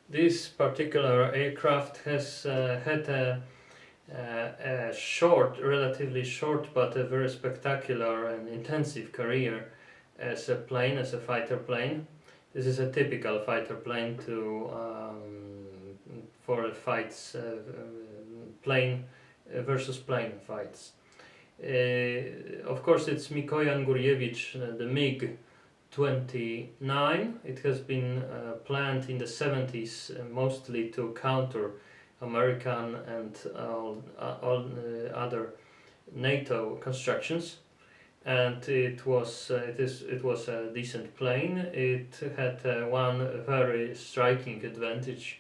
This particular aircraft has had a short, relatively short, but a very spectacular and intensive career as a plane, as a fighter plane. This is a typical fighter plane for fights, plane versus plane fights. Of course, it's Mikoyan Gurjevich, the MiG 29. It has been planned in the 70s mostly to counter American and all other NATO constructions, and it was a decent plane. It had one very striking advantage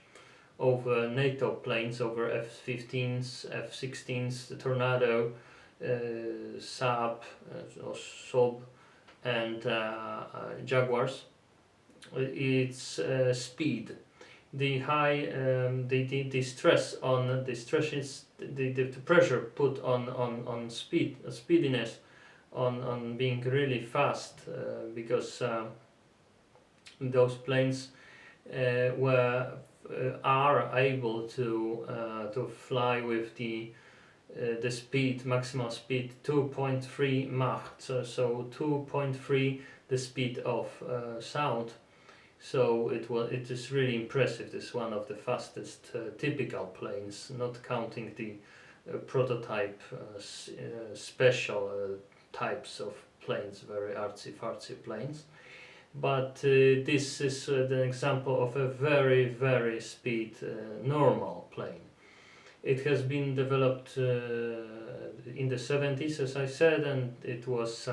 over NATO planes, over F-15s, F-16s, the Tornado, Saab, or Saab, and Jaguars. It's speed. The high, the stress on the stress is the pressure put on speediness, on being really fast, because those planes are able to fly with the speed, maximum speed 2.3 Mach, so 2.3 the speed of sound. So it is really impressive. This is one of the fastest typical planes, not counting the prototype special types of planes, very artsy-fartsy planes. But this is an example of a very speed normal plane. It has been developed in the 70s, as I said, and it was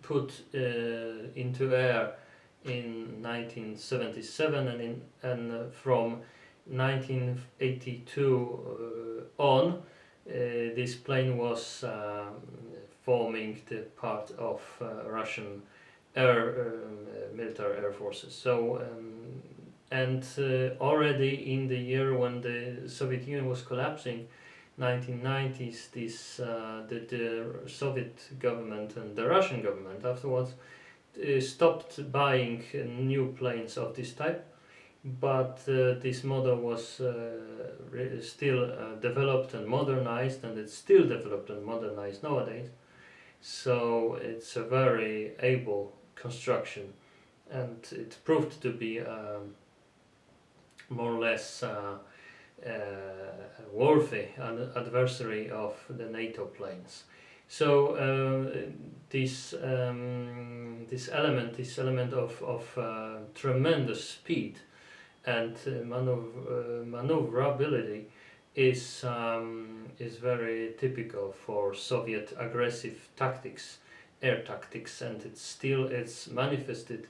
put into air in 1977, and from 1982 on, this plane was forming the part of Russian military air forces. So already in the year when the Soviet Union was collapsing, 1990s, the Soviet government and the Russian government afterwards stopped buying new planes of this type, but this model was still developed and modernized, and it's still developed and modernized nowadays. So it's a very able construction, and it proved to be more or less worthy adversary of the NATO planes. So this element of tremendous speed and maneuverability is very typical for Soviet aggressive tactics, air tactics, and it's manifested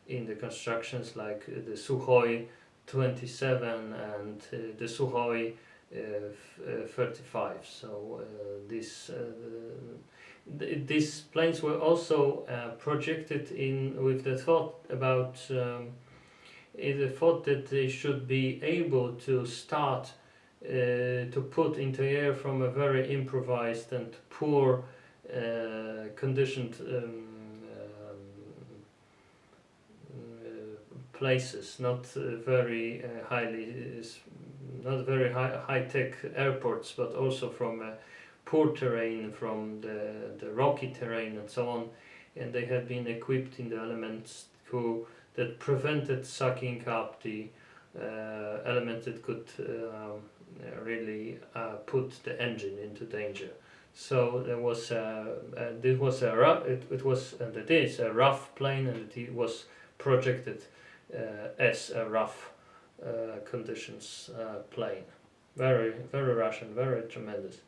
in the constructions like the Sukhoi 27 and the Sukhoi 35. So these planes were also projected with the thought about the thought that they should be able to start to put into air from a very improvised and poor conditioned places, not very high-tech airports, but also from poor terrain, from the rocky terrain and so on, and they have been equipped in the elements that prevented sucking up the element that could really put the engine into danger. So there was it is a rough plane, and it was projected as a rough conditions plane. Very Russian, very tremendous.